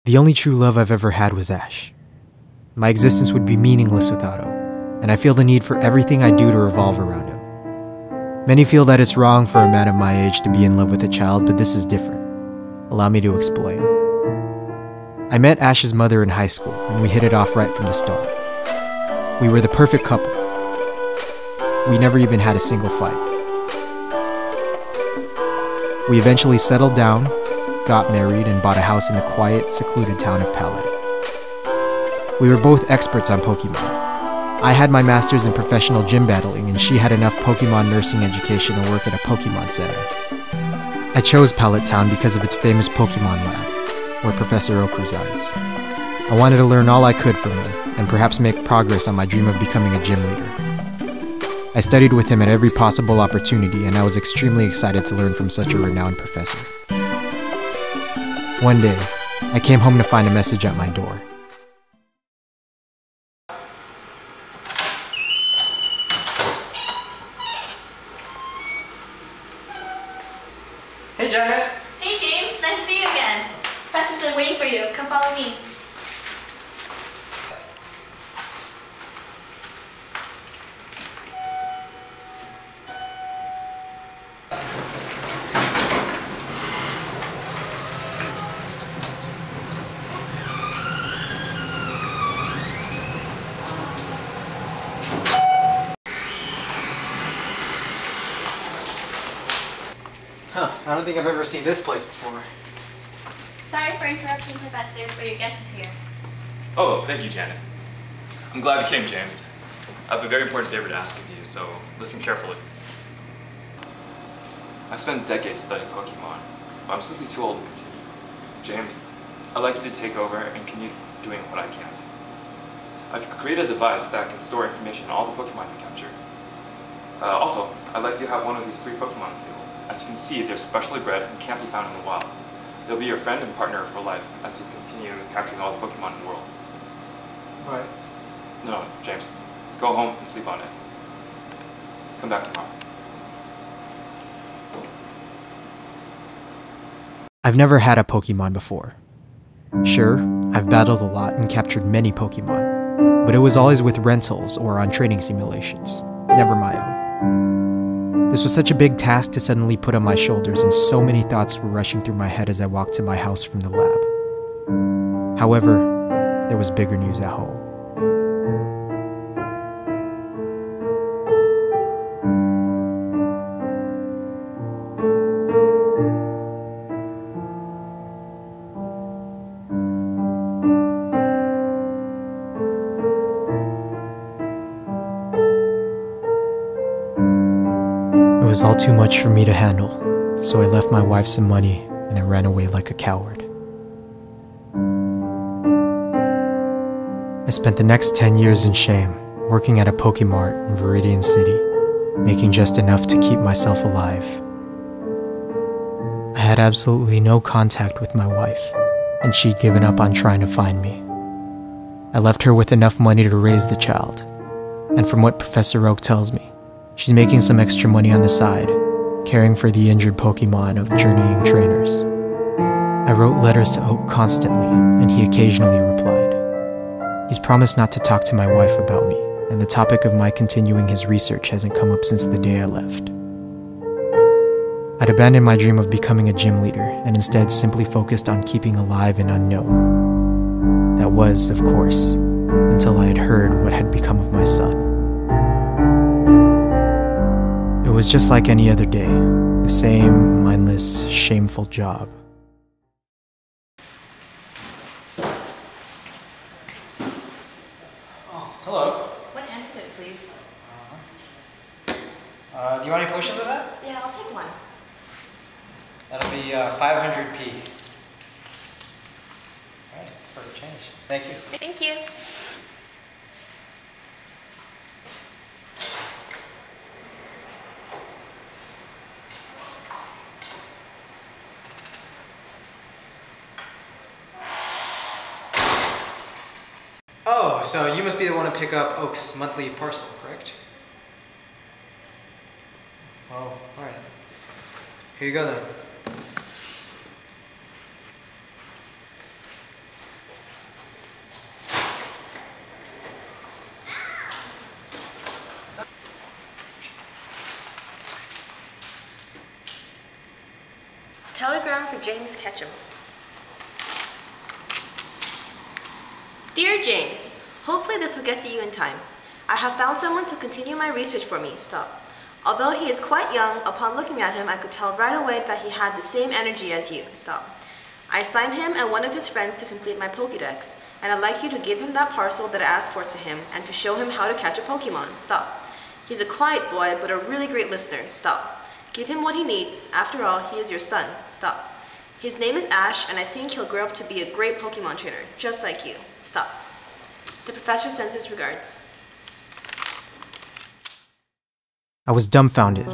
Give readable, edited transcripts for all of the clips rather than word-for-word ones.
The only true love I've ever had was Ash. My existence would be meaningless without him, and I feel the need for everything I do to revolve around him. Many feel that it's wrong for a man of my age to be in love with a child, but this is different. Allow me to explain. I met Ash's mother in high school, and we hit it off right from the start. We were the perfect couple. We never even had a single fight. We eventually settled down, got married, and bought a house in the quiet, secluded town of Pallet. We were both experts on Pokemon. I had my master's in professional gym battling, and she had enough Pokemon nursing education to work at a Pokemon center. I chose Pallet Town because of its famous Pokemon lab, where Professor Oak resides. I wanted to learn all I could from him, and perhaps make progress on my dream of becoming a gym leader. I studied with him at every possible opportunity, and I was extremely excited to learn from such a renowned professor. One day, I came home to find a message at my door. Hey, Janet. Hey, James. Nice to see you again. Professor's been waiting for you. Come follow me. I don't think I've ever seen this place before. Sorry for interrupting, Professor, but your guest is here. Oh, thank you, Janet. I'm glad you came, James. I have a very important favor to ask of you, so listen carefully. I've spent decades studying Pokemon, but I'm simply too old to continue. James, I'd like you to take over and continue doing what I can't. I've created a device that can store information on all the Pokemon you capture. Also, I'd like you to have one of these 3 Pokemon on the table. As you can see, they're specially bred and can't be found in the wild. They'll be your friend and partner for life as you continue capturing all the Pokemon in the world. Right. No, James. Go home and sleep on it. Come back tomorrow. I've never had a Pokemon before. Sure, I've battled a lot and captured many Pokemon, but it was always with rentals or on training simulations, never my own. This was such a big task to suddenly put on my shoulders, and so many thoughts were rushing through my head as I walked to my house from the lab. However, there was bigger news at home. It was all too much for me to handle, so I left my wife some money and I ran away like a coward. I spent the next 10 years in shame, working at a Pokemart in Viridian City, making just enough to keep myself alive. I had absolutely no contact with my wife, and she'd given up on trying to find me. I left her with enough money to raise the child, and from what Professor Oak tells me, she's making some extra money on the side, caring for the injured Pokemon of journeying trainers. I wrote letters to Oak constantly, and he occasionally replied. He's promised not to talk to my wife about me, and the topic of my continuing his research hasn't come up since the day I left. I'd abandoned my dream of becoming a gym leader, and instead simply focused on keeping alive an unknown. That was, of course, until I had heard what had become of my son. It was just like any other day, the same mindless, shameful job. Oh, hello. One antidote, please. Do you want any potions with that? Yeah, I'll take one. That'll be 500p. Alright, perfect change. Thank you. Thank you. Oh, so you must be the one to pick up Oak's monthly parcel, correct? Oh, alright. Here you go then. Telegram for James Ketchum. Dear James, hopefully this will get to you in time. I have found someone to continue my research for me. Stop. Although he is quite young, upon looking at him, I could tell right away that he had the same energy as you. Stop. I assigned him and one of his friends to complete my Pokédex, and I'd like you to give him that parcel that I asked for to him and to show him how to catch a Pokemon. Stop. He's a quiet boy, but a really great listener. Stop. Give him what he needs. After all, he is your son. Stop. His name is Ash, and I think he'll grow up to be a great Pokemon trainer, just like you. Stop. The professor sends his regards. I was dumbfounded.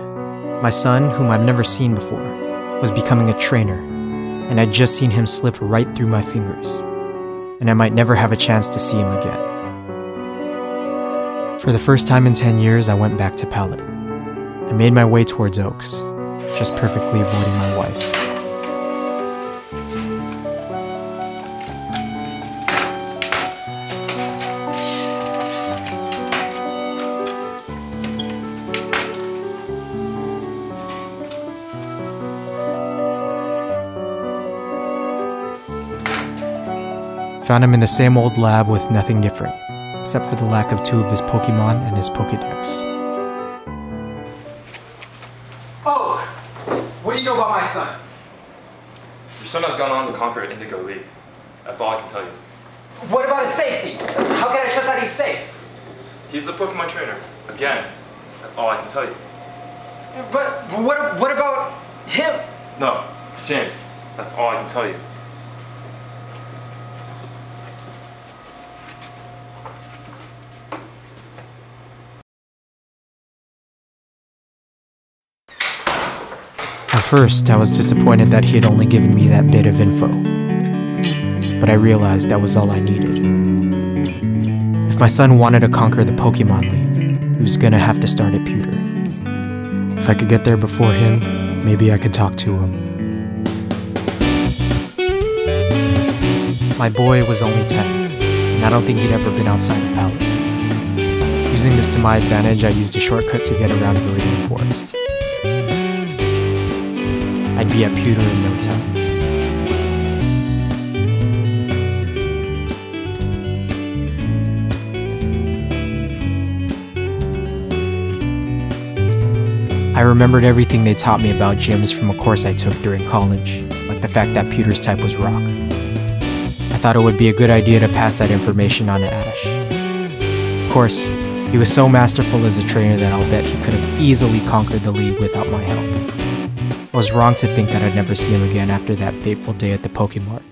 My son, whom I've never seen before, was becoming a trainer, and I'd just seen him slip right through my fingers, and I might never have a chance to see him again. For the first time in 10 years, I went back to Pallet. I made my way towards Oaks, just perfectly avoiding my wife. Found him in the same old lab with nothing different, except for the lack of 2 of his Pokemon and his Pokédex. Oh! What do you know about my son? Your son has gone on to conquer Indigo League. That's all I can tell you. What about his safety? How can I trust that he's safe? He's a Pokemon trainer. Again, that's all I can tell you. But what about him? No, James, that's all I can tell you. At first, I was disappointed that he had only given me that bit of info, but I realized that was all I needed. If my son wanted to conquer the Pokemon League, he was gonna have to start at Pewter. If I could get there before him, maybe I could talk to him. My boy was only 10, and I don't think he'd ever been outside of Pallet. Using this to my advantage, I used a shortcut to get around Viridian Forest. I'd be at Pewter in no time. I remembered everything they taught me about gyms from a course I took during college, like the fact that Pewter's type was rock. I thought it would be a good idea to pass that information on to Ash. Of course, he was so masterful as a trainer that I'll bet he could have easily conquered the league without my help. I was wrong to think that I'd never see him again after that fateful day at the Pokemart.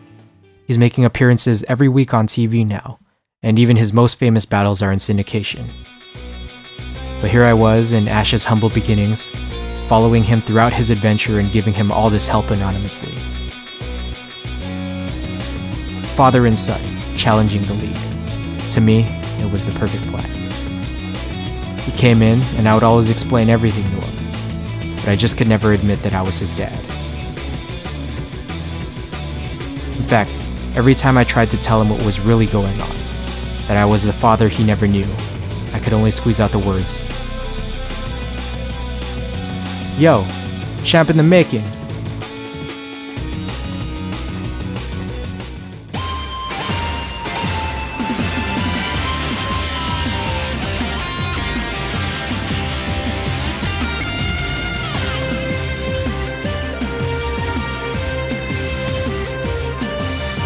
He's making appearances every week on TV now, and even his most famous battles are in syndication. But here I was in Ash's humble beginnings, following him throughout his adventure and giving him all this help anonymously. Father and son, challenging the league. To me, it was the perfect plan. He came in, and I would always explain everything to him, but I just could never admit that I was his dad. In fact, every time I tried to tell him what was really going on, that I was the father he never knew, I could only squeeze out the words, "Yo, champ in the making."